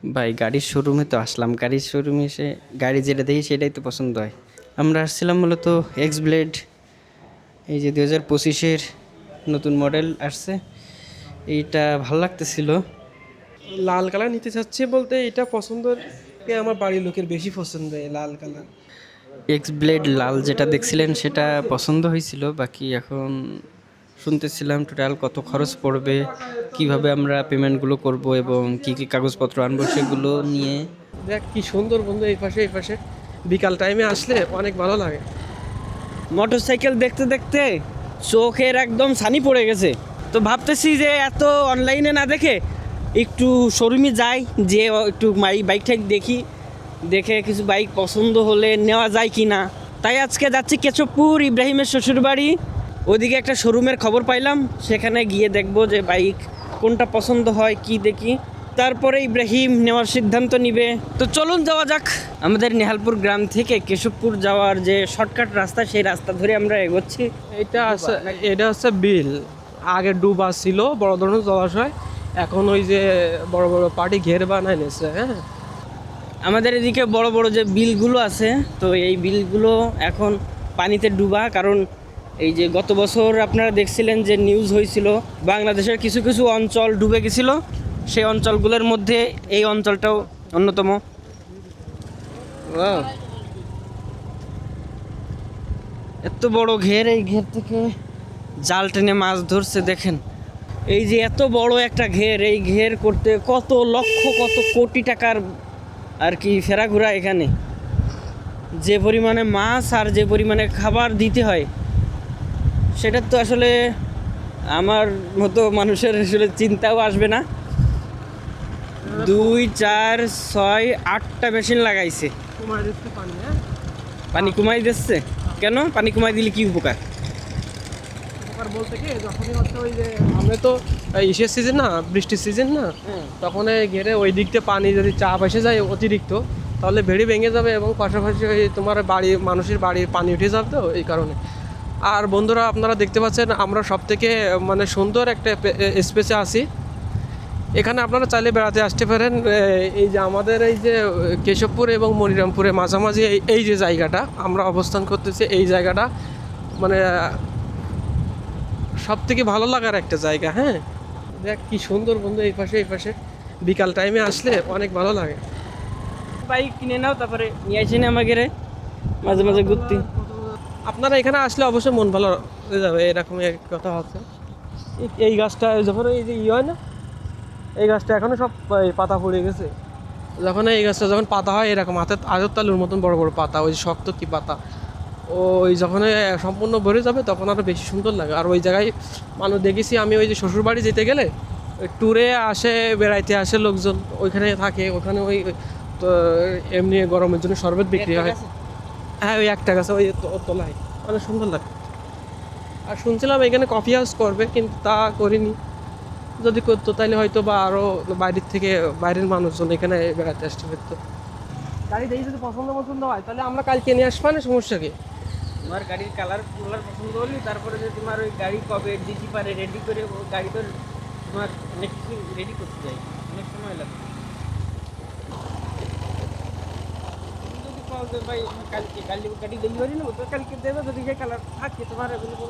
ভাই গাড়ির শোরুমে তো আসলাম, গাড়ির শোরুমে এসে গাড়ি যেটা দেখি সেটাই তো পছন্দ হয়। আমরা আসছিলাম মূলত এক্স ব্লেড, এই যে 2025-এর নতুন মডেল আসছে, এইটা ভালো লাগতেছিল। লাল কালার নিতে চাচ্ছি বলতে এটা পছন্দের আমার বাড়ির লোকের বেশি পছন্দ এই লাল কালার। এক্স ব্লেড লাল যেটা দেখছিলেন সেটা পছন্দ হয়েছিল, বাকি এখন শুনতেছিলাম টোটাল কত খরচ পড়বে, কিভাবে আমরা পেমেন্টগুলো করব এবং কি কি কাগজপত্র আনবো সেগুলো নিয়ে। দেখ কি সুন্দর বন্ধু, এই পাশে বিকাল টাইমে আসলে অনেক ভালো লাগে। মোটরসাইকেল দেখতে দেখতে চোখের একদম ছানি পড়ে গেছে, তো ভাবতেছি যে এত অনলাইনে না দেখে একটু শোরুমে যাই, যে একটু বাইকটা দেখি, দেখে কিছু বাইক পছন্দ হলে নেওয়া যায় কি না। তাই আজকে যাচ্ছি কেশবপুর, ইব্রাহিমের শ্বশুরবাড়ি। ওদিকে একটা শোরুমের খবর পাইলাম, সেখানে গিয়ে দেখবো যে বাইক কোনটা পছন্দ হয় কি দেখি, তারপরে ইব্রাহিম নেওয়ার সিদ্ধান্ত নিবে। তো চলুন যাওয়া যাক। আমাদের নেহালপুর গ্রাম থেকে কেশবপুর যাওয়ার যে শর্টকাট রাস্তা, সেই রাস্তা ধরে আমরা এগোচ্ছি। এটা হচ্ছে বিল। আগে ডুবা ছিল বড় ধরনের জলাশয়, এখন ওই যে বড় বড় পার্টি ঘের বানায় নিয়েছে। হ্যাঁ, আমাদের এদিকে বড় বড় যে বিলগুলো আছে, তো এই বিলগুলো এখন পানিতে ডুবা, কারণ এই যে গত বছর আপনারা দেখছিলেন যে নিউজ হয়েছিল, বাংলাদেশের কিছু কিছু অঞ্চল ডুবে গেছিল, সেই অঞ্চলগুলোর মধ্যে এই অঞ্চলটাও অন্যতম। Wow! এত বড় ঘের, এই ঘের থেকে জাল টেনে মাছ ধরছে দেখেন। এই যে এত বড় একটা ঘের, এই ঘের করতে কত লক্ষ কত কোটি টাকার আর কি ফেরাঘুরা। এখানে যে পরিমাণে মাছ আর যে পরিমাণে খাবার দিতে হয়, সেটা তো আসলে আমার মতো মানুষের আসলে চিন্তাও আসবে না। 2 4 6 8টা মেশিন লাগাইছে, কমায় দিচ্ছে পানি। হ্যাঁ, পানি কমাই দিচ্ছে। কেন পানি কমাই দিলে কি উপকার? উপকার বলতে কি, যখনই হচ্ছে ওই যে আমরা তো ইসের সিজন না, বৃষ্টির সিজন না, তখন এই ঘেরে ওই দিক দিয়ে পানি যদি চাপ এসে যায় অতিরিক্ত, তাহলে ভেড়ি ভেঙে যাবে এবং পাশাপাশি ওই তোমার মানুষের বাড়ির পানি উঠে যাবে, তো এই কারণে। আর বন্ধুরা, আপনারা দেখতে পাচ্ছেন আমরা সব থেকে মানে সুন্দর একটা স্পেসে আছি। এখানে আপনারা চাইলে বেড়াতে আসতে পারেন। এই যে আমাদের এই যে কেশবপুর এবং মনিরামপুরের মাঝামাঝি এই যে জায়গাটা আমরা অবস্থান করতেছি, এই জায়গাটা মানে সব থেকে ভালো লাগার একটা জায়গা। হ্যাঁ, দেখ কি সুন্দর বন্ধু, এই পাশে বিকাল টাইমে আসলে অনেক ভালো লাগে। বাইক কিনে নাও, তারপরে নিয়ে আসি না আমাকে রে, মাঝে মাঝে ঘুরতে। আপনারা এখানে আসলে অবশ্যই মন ভালো হয়ে যাবে, এরকম এক কথা হচ্ছে। এই গাছটা যখন এই যে হয় না, এই গাছটা এখনো সব পাতা পড়ে গেছে। যখন এই গাছটা যখন পাতা হয় এরকম হাতের তালুর মতন বড় বড় পাতা, ওই শক্ত কি পাতা, ওই যখন সম্পূর্ণ ভরে যাবে তখন আরও বেশি সুন্দর লাগে। আর ওই জায়গায় মানুষ দেখেছি আমি, ওই যে শ্বশুরবাড়ি যেতে গেলে ট্যুরে আসে, বেড়াইতে আসে লোকজন, ওইখানে থাকে, ওখানে ওই তো এমনি গরমের জন্য শরবত বিক্রি হয়। হ্যাঁ, ওই একটা গাছে ওই তলায় অনেক সুন্দর লাগে। আর শুনছিলাম এখানে কফি হাউস করবে, কিন্তু তা করিনি। যদি করতো তাহলে হয়তো বা আরও বাইরের থেকে বাইরের মানুষজন এখানে বেড়াতে আসতে পারতো। গাড়ি দেখি যদি পছন্দ হয় তাহলে আমরা কালকে নিয়ে আসবো, না সমস্যা কি? তোমার গাড়ির কালার পছন্দ হলি, তারপরে যে তোমার ওই গাড়ি কবে দিতে পারে রেডি করে, ও গাড়ি তো তোমার অনেক কিছু রেডি করতে যায়, অনেক সময় লাগে। তুমি যদি পাও যে ভাই আমার কালকে গাড়ি ডেলিভারি নেবো, তো কালকে দেবে, যদি যে কালার থাকে তোমার অ্যাভেলেবল।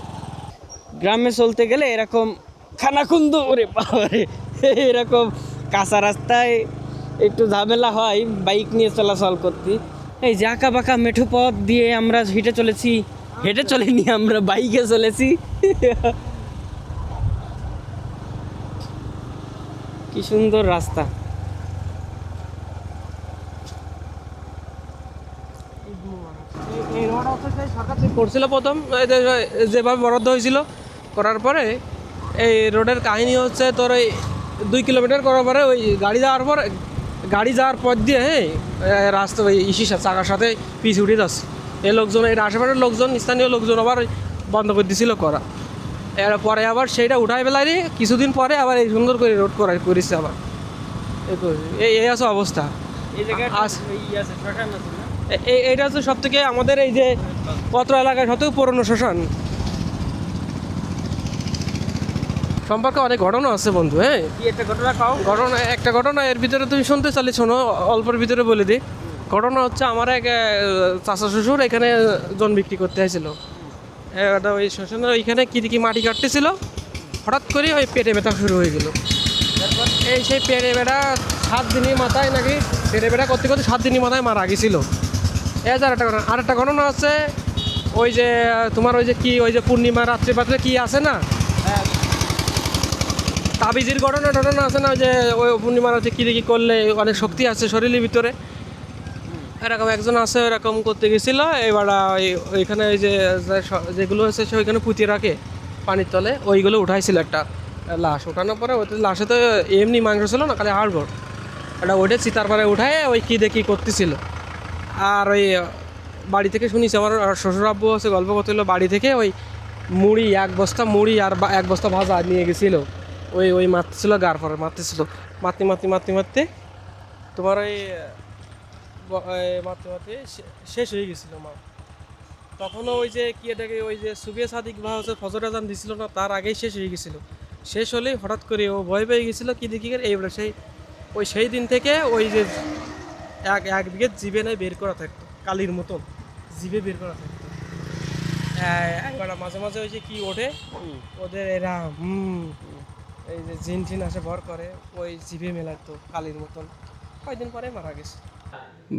গ্রামে চলতে গেলে এরকম খানাখুন্দ, ওরে বাবারে, এরকম কাঁচা রাস্তায় একটু ঝামেলা হয় বাইক নিয়ে চলাচল করতে। এই যে আঁকা বাঁকা মেঠো পথ দিয়ে আমরা হেঁটে চলিনি, আমরা বাইকে চলেছি। কি সুন্দর রাস্তা। এই রোড হচ্ছে সেই সরকার থেকে করছিল প্রথম, যেভাবে বরাদ্দ হয়েছিল, করার পরে এই রোডের কাহিনী হচ্ছে তোর ওই 2 কিলোমিটার করার পরে ওই গাড়ি যাওয়ার পথ দিয়ে, হ্যাঁ, রাস্তা ওই চাকার সাথে পিছ উঠে যাচ্ছে। এই লোকজন, এর আশেপাশের লোকজন, স্থানীয় লোকজন আবার বন্ধ করে দিছিল করা। এরপরে আবার সেইটা উঠাই ফেলারি, কিছুদিন পরে আবার এই সুন্দর করে রোড করেছে আবার। এই আছে অবস্থা। এই জায়গাটা এইটা হচ্ছে সব থেকে আমাদের এই যে পত্র এলাকায় সব থেকে পুরনো শ্মশান। সম্পর্কে অনেক ঘটনা আছে বন্ধু। হ্যাঁ, কি একটা ঘটনা কাও? একটা ঘটনা এর ভিতরে তুমি শুনতে চাইলে শোনো, অল্পের ভিতরে বলে দিই। ঘটনা হচ্ছে আমার এক চাচা শ্বশুর এখানে জন বিক্রি করতে আসছিল। একটা ওই শ্মশানের ওইখানে কি মাটি কাটতেছিল, হঠাৎ করে ওই পেটে ব্যথা শুরু হয়ে গেল। এই সেই পেটে ব্যথা 7 দিনের মাথায় নাকি পেটে ব্যথা করতে করতে 7 দিনের মাথায় মারা গেছিল। এই যে আরেকটা ঘটনা আছে, ওই যে তোমার ওই যে কি ওই যে পূর্ণিমা রাত্রে পাত্রে কি আছে না, তাবিজের ঘটনা আছে না, যে ওই পূর্ণিমার হচ্ছে কী দেখি করলে অনেক শক্তি আছে শরীরের ভিতরে, এরকম একজন আছে এরকম করতে গেছিল। এবার ওইখানে ওই যে যেগুলো আছে সে ওইখানে পুঁতিয়ে রাখে পানির তলে, ওইগুলো উঠাইছিল একটা লাশ। উঠানোর পরে ওই লাশে তো এমনি মাংস ছিল না, খালি হাড়গোড়, এটা ওইটা চিতার পরে উঠায় ওই কী দেখি করতেছিল। আর ওই বাড়ি থেকে শুনিস আমার শ্বশুর আব্বু আছে গল্প করতেছিল, বাড়ি থেকে ওই মুড়ি 1 বস্তা মুড়ি আর 1 বস্তা ভাজা নিয়ে গেছিলো। ওই মারতেছিল, গার পরে মারতেছিল, মারতে তোমার ওই মারতে শেষ হয়ে গেছিলো মা। তখনও ওই যে কি এটাকে ওই যে সুবিয়া সাদিক বা হচ্ছে ফজর আজান দিছিল না, তার আগেই শেষ হয়ে গেছিলো। শেষ হলেই হঠাৎ করে ও ভয় পেয়ে গেছিলো কি দেখি এইবার সেই দিন থেকে ওই যে এক বিঘে জিভে নাই বের করা থাকতো, কালির মতন জিভে বের করা থাকতো। এবার মাঝে মাঝে ওই যে কি ওঠে ওদের এরা এই যে জিন টিন আসে ভর করে, ওই জিভে মেলাতো কালির মতন। কয়দিন পরে মারা গেছে।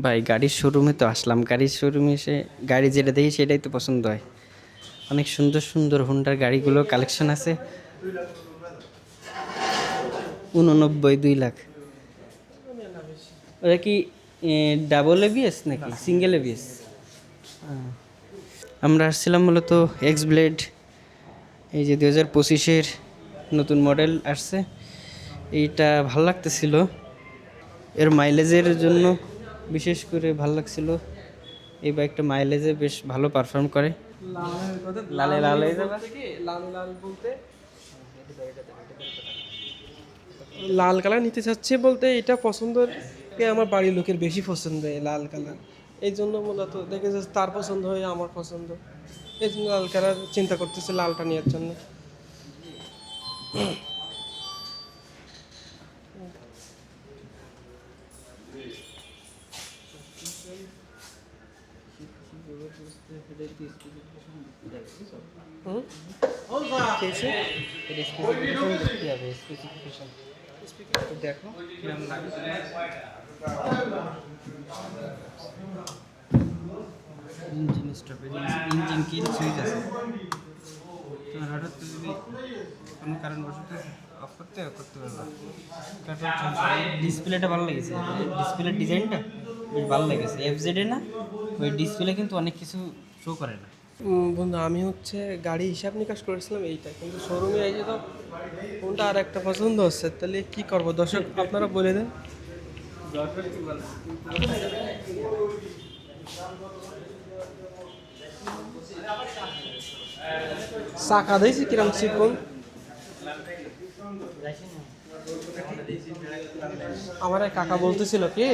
ভাই গাড়ির শোরুমে তো আসলাম, গাড়ির শোরুমে এসে গাড়ি যেটা দেখি সেটাই তো পছন্দ হয়। অনেক সুন্দর সুন্দর হুন্ডার গাড়িগুলো কালেকশন আছে। 89 2 লাখ। ওটা কি ডাবল এবিএস নাকি সিঙ্গেল এবিএস? আমরা আসছিলাম মূলত এক্স ব্লেড, এই যে 2025-এর নতুন মডেল আসছে, এইটা ভাল লাগতেছিল। এর মাইলেজের জন্য বিশেষ করে ভাল লাগছিল। এই বাইকটা মাইলেজে বেশ ভালো পারফর্ম করে। লালে লাল হয়ে যাবে। লাল বলতে লাল কালার নিতে চাচ্ছে বলতে এটা পছন্দের আমার বাড়ির লোকের বেশি পছন্দ এই লাল কালার, এই জন্য মূলত দেখে যে তার পছন্দ হয়ে আমার পছন্দ, এই জন্য লাল কালার চিন্তা করতেছে লালটা নেওয়ার জন্য। দেখো কিরম লাগে। ইঞ্জিন স্টপেজ, ইঞ্জিন কিল সুইচ আছে। তোমার হঠাৎ করে যদি কোনো কারণবশত অফ করতে পারবা। ডিসপ্লেটা ভালো লেগেছে, ডিসপ্লের ডিজাইনটা বেশ ভালো লেগেছে। FZ না ওই ডিসপ্লে কিন্তু অনেক কিছু শো করে না। বন্ধু আমি হচ্ছে গাড়ি হিসাব নিকাশ করেছিলাম এইটা, কিন্তু শোরুমে এই যে তো কোনটা আর একটা পছন্দ হচ্ছে, তাহলে কি করবো দর্শক আপনারা বলে দেন। চাকা দিয়েছি কিরম চিকন, আমার এক কাকা বলতেছিল কি,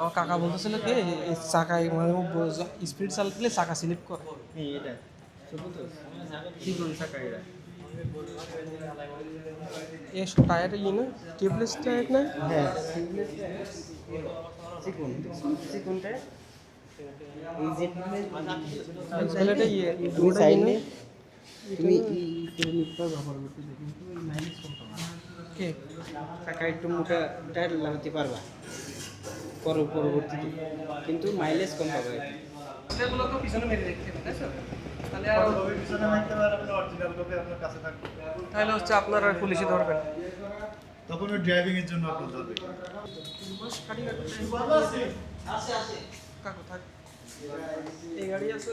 আমার কাকা বলতেছিল কি এই চাকায় মানে স্পিড চালালে চাকা স্লিপ করে। এসব টায়ার ইয়ে না, টিউবলেস টায়ার না? হ্যাঁ চিকন চিকনটা তুমি চাইলে তুমি টাকা একটু মোটা টায়ার লাগাতে পারবা পরবর্তীতে, কিন্তু মাইলেজ কম পাবে। তাহলে হচ্ছে আপনারা পুলিশে ধরবেন, তখন ওই ড্রাইভিং এর জন্য আপনার ধরবে। কাকু থাক এই গাড়ি আছে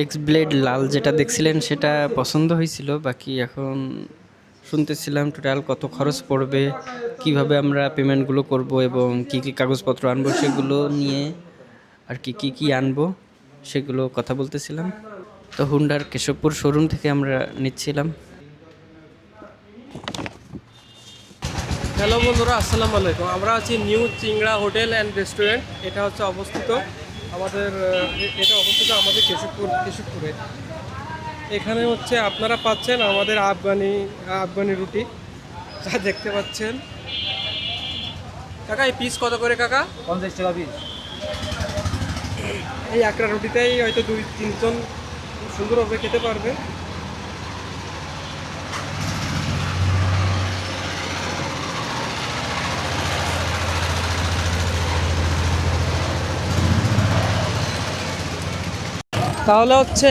এক্স ব্লেড লাল যেটা দেখছিলেন সেটা পছন্দ হয়েছিল। বাকি এখন শুনতেছিলাম টোটাল কত খরচ পড়বে, কিভাবে আমরা পেমেন্টগুলো করব এবং কি কি কাগজপত্র আনবো সেগুলো নিয়ে আর কি আনবো সেগুলো কথা বলতেছিলাম। তো হুন্ডার কেশবপুর শোরুম থেকে আমরা নিচ্ছিলাম। হ্যালো বন্ধুরা, আসসালামু আলাইকুম। আমরা আছি নিউ চিংড়া হোটেল অ্যান্ড রেস্টুরেন্ট। এটা হচ্ছে অবস্থিত এটা অবস্থিত আমাদের কেশবপুরে। এখানে হচ্ছে আপনারা পাচ্ছেন আমাদের আফগানি রুটি, যা দেখতে পাচ্ছেন। কাকা এই পিস কত করে কাকা? 50 টাকা পিস। এই একটা রুটিতেই হয়তো 2-3 জন সুন্দরভাবে খেতে পারবে। তাহলে হচ্ছে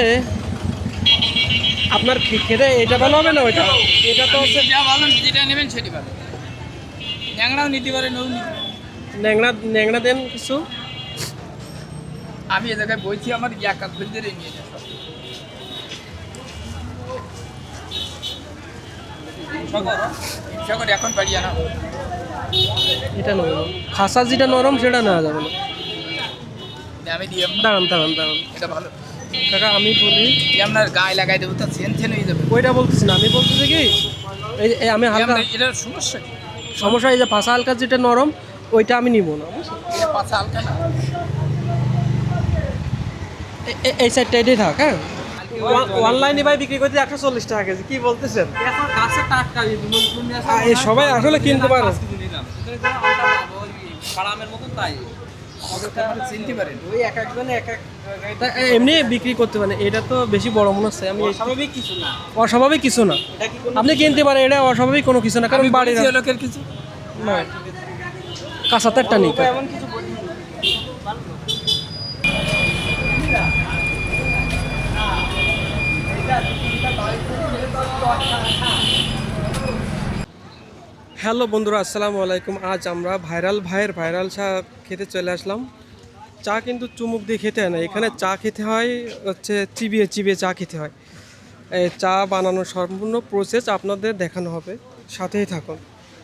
আপনার খেতে এটা ভালো হবে না ওইটা? এটা তো হচ্ছে যা ভালো যেটা নেবেন সেটি ভালো। ন্যাংরাও নিতে পারেন, ও নিতে পারেন। ন্যাংরা দেন কিছু। আমি এ জায়গায় বইছি, আমার একা খুলতে নিয়ে যাই সব। এখন বাড়িয়ে আনা এটা নরম, খাসা যেটা নরম সেটা নেওয়া যাবে না। আমি দিয়ে দাঁড়ান এটা ভালো। কাকা আমি বলি, এই আপনার গায়ে লাগাই দেবো, তা চেন হয়ে যাবে। ওইটা বলতেছি না, আমি বলতেছি কি এই আমি হালকা এটার সমস্যা কি? সমস্যা, এই যে পাশা হালকা যেটা নরম ওইটা আমি নিব না, বুঝছো? এটা পাছা হালকা না। এই সাইডটা এটাই থাক। হ্যাঁ, অনলাইনে ভাই বিক্রি করতে 140 টাকা কেজি, কি বলতেছেন? সবাই আসলে কিনতে পারে। চিনতে পারেন ওই এক একজনে এক এক তা এমনি বিক্রি করতে পারেন, এটা তো বেশি বড় মনে হচ্ছে। আমি স্বাভাবিক কিছু না। অস্বাভাবিক কিছু না, এটা কি কোনো আপনি কিনতে পারেন, এটা অস্বাভাবিক কোনো কিছু না, কারণ বাড়ির লোকের কিছু না কাঁচা তারটা নেই। এমন কিছু বলি হ্যালো বন্ধুরা, আসসালামু আলাইকুম। আজ আমরা ভাইরাল চা খেতে চলে আসলাম। চা কিন্তু চুমুক দিয়ে খেতে হয় না, এখানে চা খেতে হয় হচ্ছে চিবিয়ে চা খেতে হয়। এই চা বানানোর সম্পূর্ণ প্রসেস আপনাদের দেখানো হবে, সাথেই থাকুন।